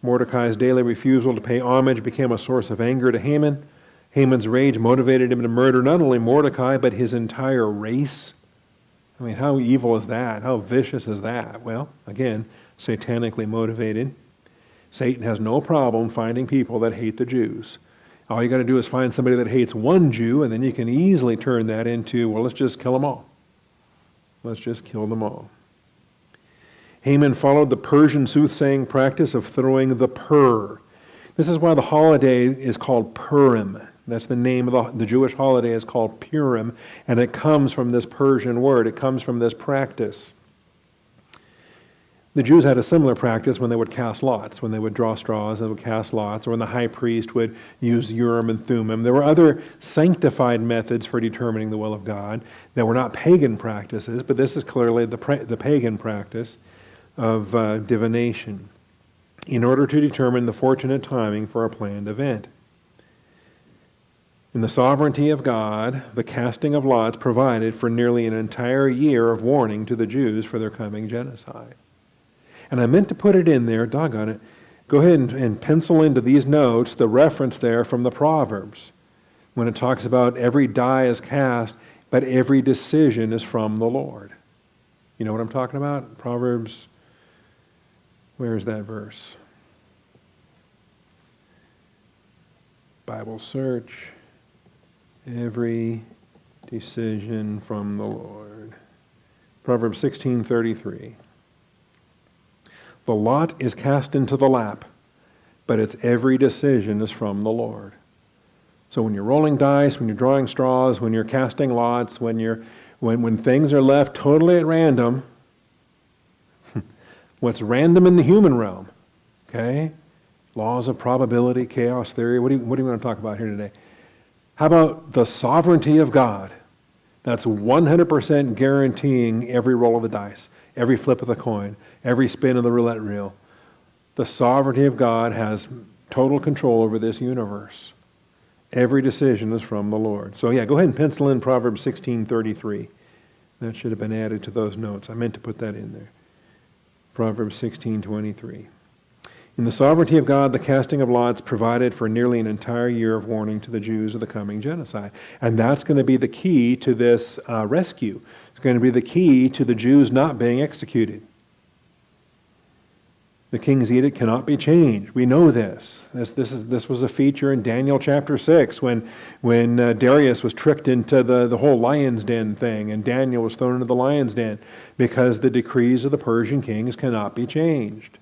Mordecai's daily refusal to pay homage became a source of anger to Haman. Haman's rage motivated him to murder not only Mordecai, but his entire race. I mean, how evil is that? How vicious is that? Well, again, satanically motivated. Satan has no problem finding people that hate the Jews. All you got to do is find somebody that hates one Jew, and then you can easily turn that into, well, let's just kill them all. Let's just kill them all. Haman followed the Persian soothsaying practice of throwing the pur. This is why the holiday is called Purim. That's the name of the Jewish holiday is called Purim, and it comes from this Persian word. It comes from this practice. The Jews had a similar practice when they would cast lots, when they would draw straws and would cast lots, or when the high priest would use Urim and Thummim. There were other sanctified methods for determining the will of God that were not pagan practices, but this is clearly the pagan practice of divination in order to determine the fortunate timing for a planned event. In the sovereignty of God, the casting of lots provided for nearly an entire year of warning to the Jews for their coming genocide. And I meant to put it in there, doggone it. Go ahead and pencil into these notes the reference there from the Proverbs when it talks about every die is cast, but every decision is from the Lord. You know what I'm talking about? Proverbs, where is that verse? Bible search. Every decision from the Lord. Proverbs 16:33. The lot is cast into the lap, but its every decision is from the Lord. So when you're rolling dice, when you're drawing straws, when you're casting lots, when things are left totally at random, what's random in the human realm, okay? Laws of probability, chaos theory. What do you want to talk about here today? How about the sovereignty of God? That's 100% guaranteeing every roll of the dice, every flip of the coin, every spin of the roulette reel. The sovereignty of God has total control over this universe. Every decision is from the Lord. So yeah, go ahead and pencil in Proverbs 16:33. That should have been added to those notes. I meant to put that in there. Proverbs 16:23. In the sovereignty of God, the casting of lots provided for nearly an entire year of warning to the Jews of the coming genocide. And that's going to be the key to this rescue. It's going to be the key to the Jews not being executed. The king's edict cannot be changed. We know this. This was a feature in Daniel chapter 6 when Darius was tricked into the whole lion's den thing and Daniel was thrown into the lion's den because the decrees of the Persian kings cannot be changed.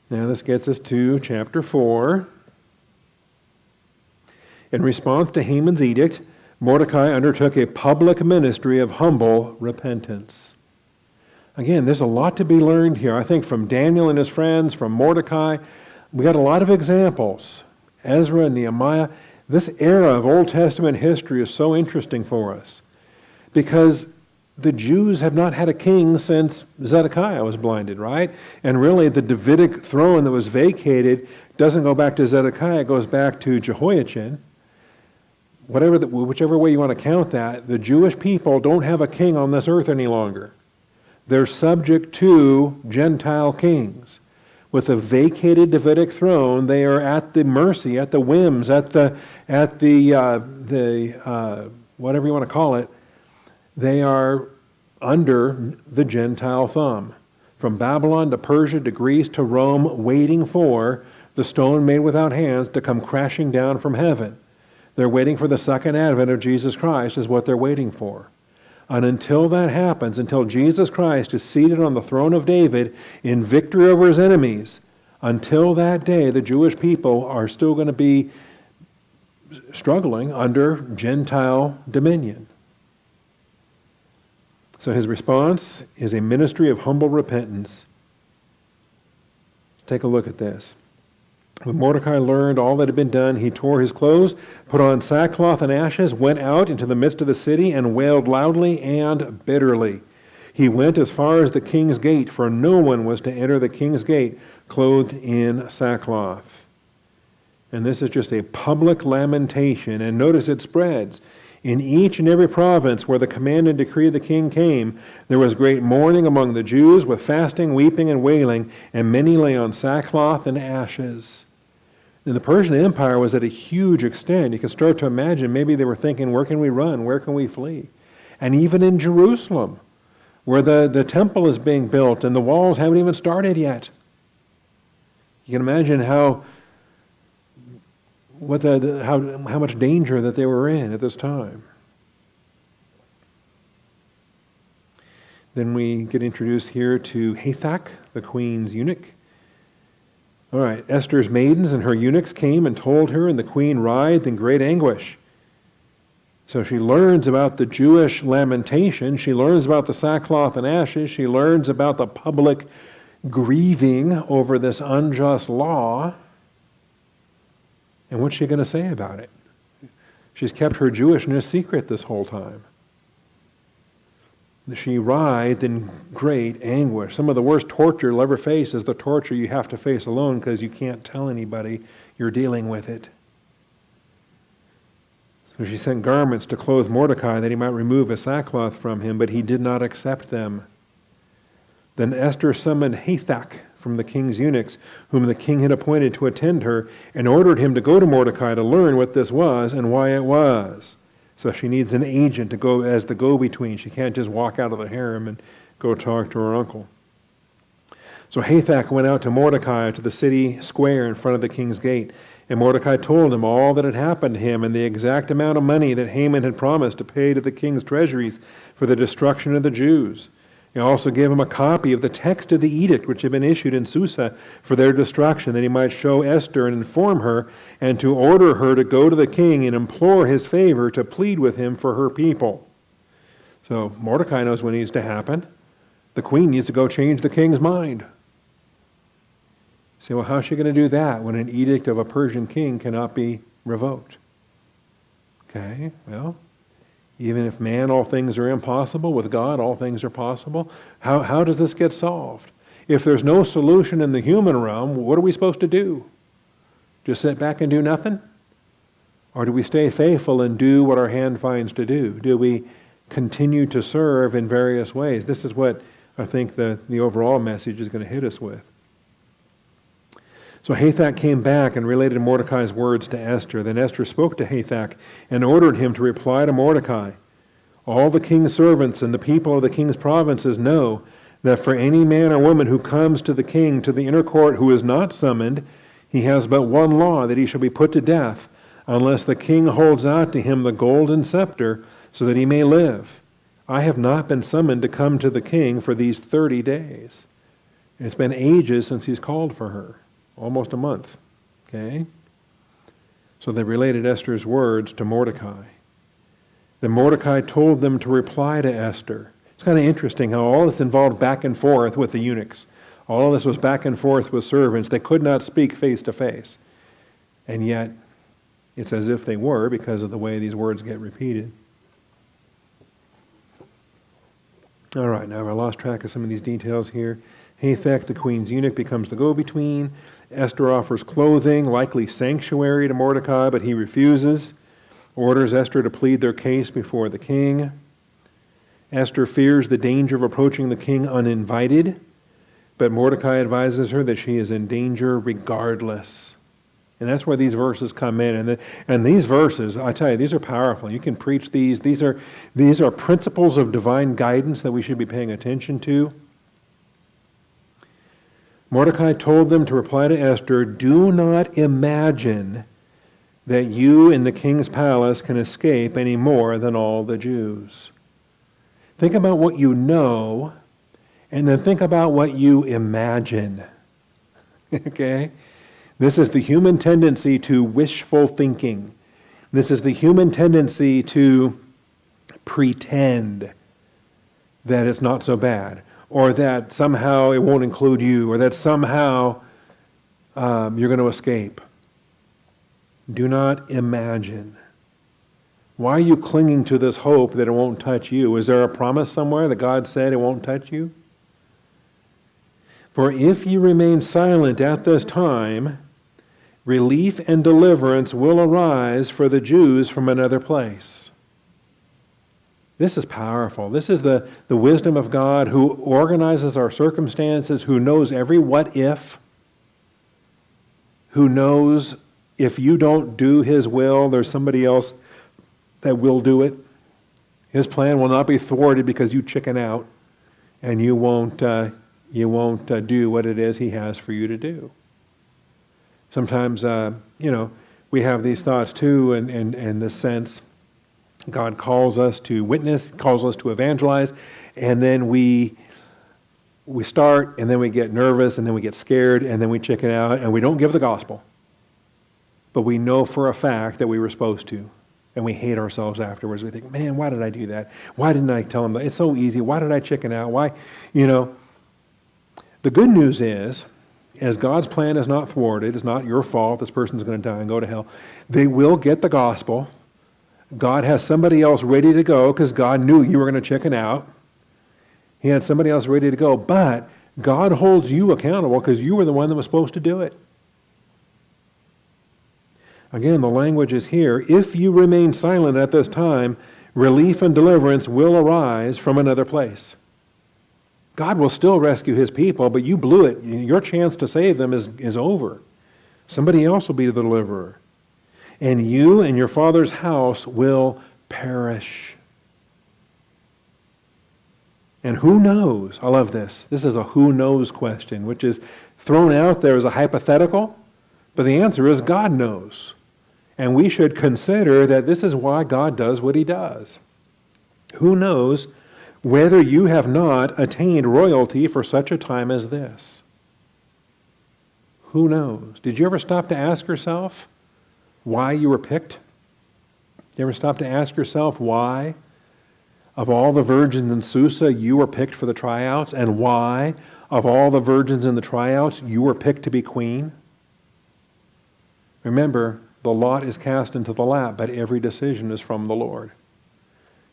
Now this gets us to chapter 4. In response to Haman's edict, Mordecai undertook a public ministry of humble repentance. Again, there's a lot to be learned here. I think from Daniel and his friends, from Mordecai, we got a lot of examples. Ezra and Nehemiah. This era of Old Testament history is so interesting for us because the Jews have not had a king since Zedekiah was blinded, right? And really the Davidic throne that was vacated doesn't go back to Zedekiah, it goes back to Jehoiachin. Whichever way you want to count that, the Jewish people don't have a king on this earth any longer. They're subject to Gentile kings. With a vacated Davidic throne, they are at the mercy, at the whims, at the whatever you want to call it. They are under the Gentile thumb. From Babylon to Persia to Greece to Rome, waiting for the stone made without hands to come crashing down from heaven. They're waiting for the second advent of Jesus Christ is what they're waiting for. And until that happens, until Jesus Christ is seated on the throne of David in victory over his enemies, until that day, the Jewish people are still going to be struggling under Gentile dominion. So his response is a ministry of humble repentance. Take a look at this. When Mordecai learned all that had been done, he tore his clothes, put on sackcloth and ashes, went out into the midst of the city, and wailed loudly and bitterly. He went as far as the king's gate, for no one was to enter the king's gate clothed in sackcloth. And this is just a public lamentation, and notice it spreads. In each and every province where the command and decree of the king came, there was great mourning among the Jews with fasting, weeping, and wailing, and many lay on sackcloth and ashes. And the Persian Empire was at a huge extent. You can start to imagine maybe they were thinking, where can we run? Where can we flee? And even in Jerusalem, where the temple is being built and the walls haven't even started yet. You can imagine how much danger that they were in at this time. Then we get introduced here to Hathach, the queen's eunuch. All right, Esther's maidens and her eunuchs came and told her, and the queen writhed in great anguish. So she learns about the Jewish lamentation. She learns about the sackcloth and ashes. She learns about the public grieving over this unjust law. And what's she going to say about it? She's kept her Jewishness secret this whole time. She writhed in great anguish. Some of the worst torture you'll ever face is the torture you have to face alone because you can't tell anybody you're dealing with it. So she sent garments to clothe Mordecai that he might remove his sackcloth from him, but he did not accept them. Then Esther summoned Hathach from the king's eunuchs, whom the king had appointed to attend her, and ordered him to go to Mordecai to learn what this was and why it was. So she needs an agent to go as the go-between. She can't just walk out of the harem and go talk to her uncle. So Hathach went out to Mordecai to the city square in front of the king's gate, and Mordecai told him all that had happened to him and the exact amount of money that Haman had promised to pay to the king's treasuries for the destruction of the Jews. He also gave him a copy of the text of the edict which had been issued in Susa for their destruction, that he might show Esther and inform her, and to order her to go to the king and implore his favor to plead with him for her people. So Mordecai knows what needs to happen. The queen needs to go change the king's mind. Say, well, how's she going to do that when an edict of a Persian king cannot be revoked? Okay, well, even if man, all things are impossible, with God, all things are possible. How does this get solved? If there's no solution in the human realm, what are we supposed to do? Just sit back and do nothing? Or do we stay faithful and do what our hand finds to do? Do we continue to serve in various ways? This is what I think the overall message is going to hit us with. So Hathach came back and related Mordecai's words to Esther. Then Esther spoke to Hathach and ordered him to reply to Mordecai. All the king's servants and the people of the king's provinces know that for any man or woman who comes to the king to the inner court who is not summoned, he has but one law, that he shall be put to death, unless the king holds out to him the golden scepter so that he may live. I have not been summoned to come to the king for these 30 days. It's been ages since he's called for her, almost a month. Okay? So they related Esther's words to Mordecai. Then Mordecai told them to reply to Esther. It's kind of interesting how all this involved back and forth with the eunuchs. All of this was back and forth with servants. They could not speak face to face. And yet, it's as if they were because of the way these words get repeated. All right, now I lost track of some of these details here. Hathach, the queen's eunuch, becomes the go-between. Esther offers clothing, likely sanctuary, to Mordecai, but he refuses. Orders Esther to plead their case before the king. Esther fears the danger of approaching the king uninvited, but Mordecai advises her that she is in danger regardless. And that's where these verses come in. And these verses, I tell you, these are powerful. You can preach these. These are principles of divine guidance that we should be paying attention to. Mordecai told them to reply to Esther, "Do not imagine that you in the king's palace can escape any more than all the Jews." Think about what you know, and then think about what you imagine. Okay? This is the human tendency to wishful thinking. This is the human tendency to pretend that it's not so bad, or that somehow it won't include you, or that somehow you're going to escape. Do not imagine. Why are you clinging to this hope that it won't touch you? Is there a promise somewhere that God said it won't touch you? For if you remain silent at this time, relief and deliverance will arise for the Jews from another place. This is powerful. This is the wisdom of God, who organizes our circumstances, who knows every what if, who knows if you don't do His will, there's somebody else that will do it. His plan will not be thwarted because you chicken out and you won't do what it is He has for you to do. Sometimes, we have these thoughts too, in the sense God calls us to witness, calls us to evangelize, and then we start, and then we get nervous, and then we get scared, and then we chicken out, and we don't give the gospel. But we know for a fact that we were supposed to, and we hate ourselves afterwards. We think, man, why did I do that? Why didn't I tell him that? It's so easy. Why did I chicken out? Why, The good news is, as God's plan is not thwarted, it's not your fault, this person's going to die and go to hell, they will get the gospel. God has somebody else ready to go because God knew you were going to chicken out. He had somebody else ready to go, but God holds you accountable because you were the one that was supposed to do it. Again, the language is here. If you remain silent at this time, relief and deliverance will arise from another place. God will still rescue His people, but you blew it. Your chance to save them is over. Somebody else will be the deliverer. And you and your father's house will perish. And who knows? I love this. This is a who knows question, which is thrown out there as a hypothetical, but the answer is God knows. And we should consider that this is why God does what He does. Who knows whether you have not attained royalty for such a time as this? Who knows? Did you ever stop to ask yourself why you were picked? Did you ever stop to ask yourself why, of all the virgins in Susa, you were picked for the tryouts, and why, of all the virgins in the tryouts, you were picked to be queen? Remember, the lot is cast into the lap, but every decision is from the Lord.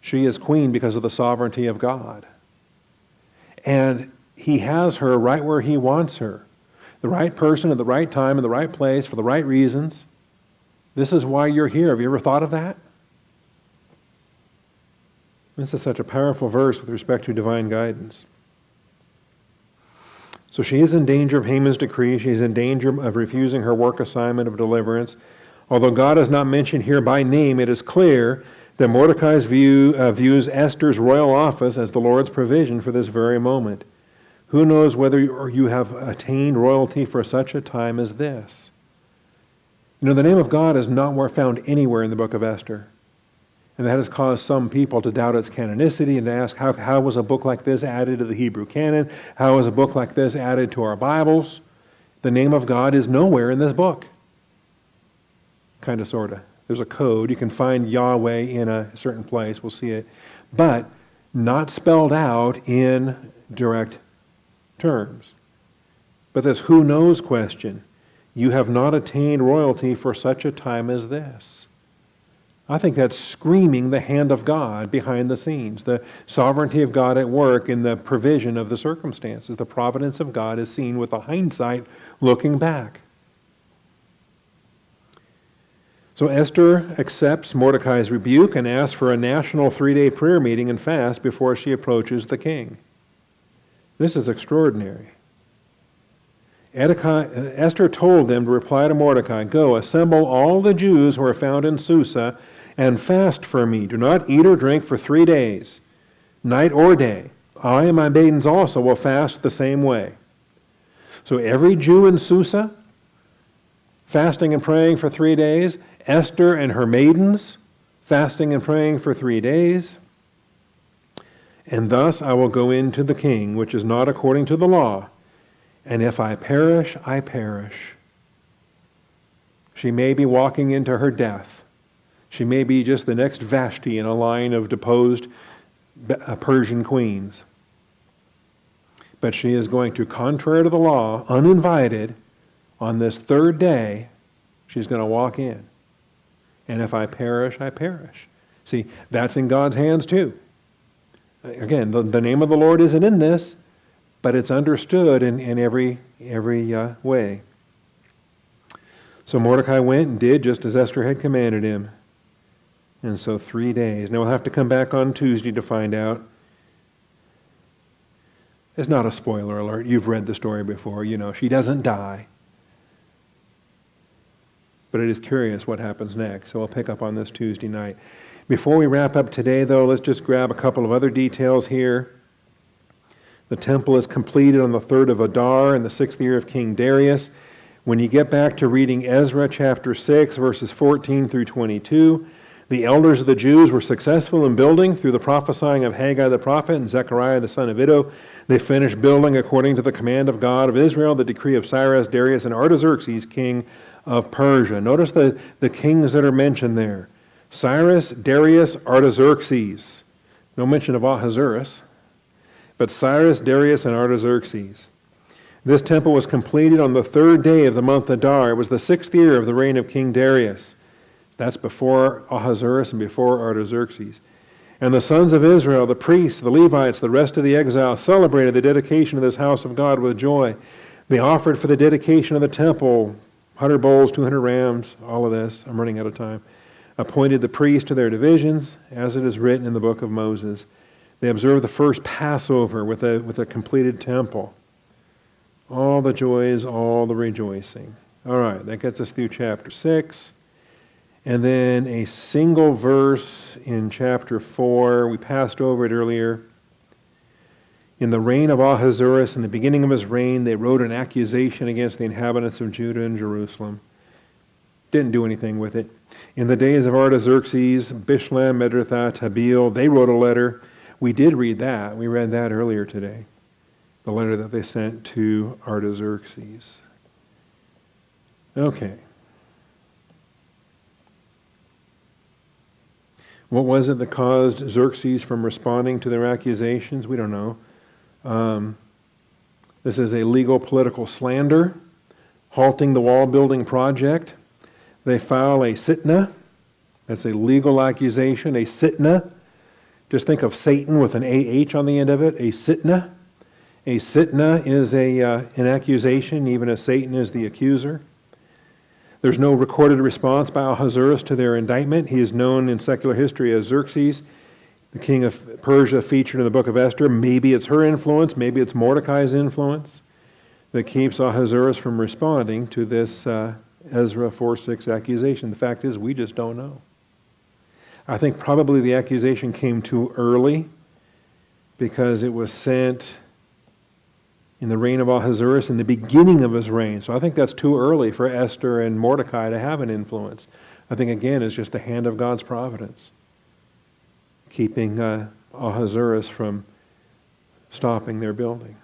She is queen because of the sovereignty of God. And He has her right where He wants her. The right person at the right time in the right place for the right reasons. This is why you're here. Have you ever thought of that? This is such a powerful verse with respect to divine guidance. So she is in danger of Haman's decree. She is in danger of refusing her work assignment of deliverance. Although God is not mentioned here by name, it is clear that Mordecai views Esther's royal office as the Lord's provision for this very moment. Who knows whether you have attained royalty for such a time as this? The name of God is not found anywhere in the book of Esther. And that has caused some people to doubt its canonicity and to ask, how was a book like this added to the Hebrew canon? How was a book like this added to our Bibles? The name of God is nowhere in this book. Kind of, sort of. There's a code. You can find Yahweh in a certain place. We'll see it. But not spelled out in direct terms. But this who knows question, you have not attained royalty for such a time as this. I think that's screaming the hand of God behind the scenes, the sovereignty of God at work in the provision of the circumstances. The providence of God is seen with a hindsight looking back. So Esther accepts Mordecai's rebuke and asks for a national 3-day prayer meeting and fast before she approaches the king. This is extraordinary. Esther told them to reply to Mordecai, "Go, assemble all the Jews who are found in Susa and fast for me. Do not eat or drink for 3 days, night or day. I and my maidens also will fast the same way." So every Jew in Susa, fasting and praying for 3 days. Esther and her maidens, fasting and praying for 3 days. "And thus I will go in to the king, which is not according to the law. And if I perish, I perish." She may be walking into her death. She may be just the next Vashti in a line of deposed Persian queens. But she is going to, contrary to the law, uninvited, on this 3rd day, she's going to walk in. And if I perish, I perish. See, that's in God's hands too. Again, the name of the Lord isn't in this, but it's understood in every way. So Mordecai went and did just as Esther had commanded him. And so 3 days. Now we'll have to come back on Tuesday to find out. It's not a spoiler alert. You've read the story before. You know, she doesn't die. But it is curious what happens next. So we'll pick up on this Tuesday night. Before we wrap up today, though, let's just grab a couple of other details here. The temple is completed on the 3rd of Adar in the 6th year of King Darius. When you get back to reading Ezra chapter 6, verses 14 through 22, the elders of the Jews were successful in building through the prophesying of Haggai the prophet and Zechariah the son of Iddo. They finished building according to the command of God of Israel, the decree of Cyrus, Darius, and Artaxerxes, king of Persia. Notice the kings that are mentioned there. Cyrus, Darius, Artaxerxes. No mention of Ahasuerus, but Cyrus, Darius, and Artaxerxes. This temple was completed on the 3rd day of the month Adar. It was the 6th year of the reign of King Darius. That's before Ahasuerus and before Artaxerxes. And the sons of Israel, the priests, the Levites, the rest of the exiles, celebrated the dedication of this house of God with joy. They offered for the dedication of the temple 100 bulls, 200 rams, all of this. I'm running out of time. Appointed the priests to their divisions, as it is written in the book of Moses. They observed the first Passover with a completed temple. All the joys, all the rejoicing. All right, that gets us through chapter 6. And then a single verse in chapter 4. We passed over it earlier. In the reign of Ahasuerus, in the beginning of his reign, they wrote an accusation against the inhabitants of Judah and Jerusalem. Didn't do anything with it. In the days of Artaxerxes, Bishlam, Edratha, Tabil, they wrote a letter. We did read that. We read that earlier today. The letter that they sent to Artaxerxes. Okay. What was it that caused Xerxes from responding to their accusations? We don't know. This is a legal political slander, halting the wall building project. They file a sitna. That's a legal accusation, a sitna. Just think of Satan with an AH on the end of it, a sitna. A sitna is an accusation, even as Satan is the accuser. There's no recorded response by Ahasuerus to their indictment. He is known in secular history as Xerxes, the king of Persia, featured in the book of Esther. Maybe it's her influence, maybe it's Mordecai's influence that keeps Ahasuerus from responding to this Ezra 4:6 accusation. The fact is, we just don't know. I think probably the accusation came too early because it was sent in the reign of Ahasuerus, in the beginning of his reign. So I think that's too early for Esther and Mordecai to have an influence. I think, again, it's just the hand of God's providence. keeping Ahasuerus from stopping their building.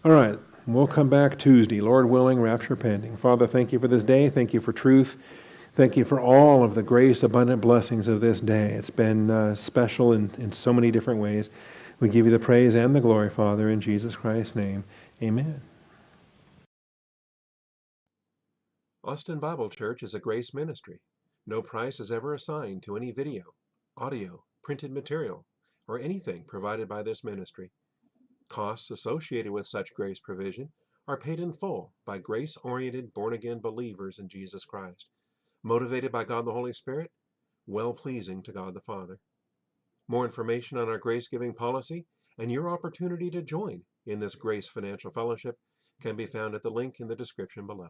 All right, we'll come back Tuesday, Lord willing, rapture pending. Father, thank you for this day. Thank you for truth. Thank you for all of the grace, abundant blessings of this day. It's been special in so many different ways. We give you the praise and the glory, Father, in Jesus Christ's name. Amen. Austin Bible Church is a grace ministry. No price is ever assigned to any video, audio, printed material, or anything provided by this ministry. Costs associated with such grace provision are paid in full by grace-oriented born-again believers in Jesus Christ, motivated by God the Holy Spirit, well-pleasing to God the Father. More information on our grace-giving policy and your opportunity to join in this Grace Financial Fellowship can be found at the link in the description below.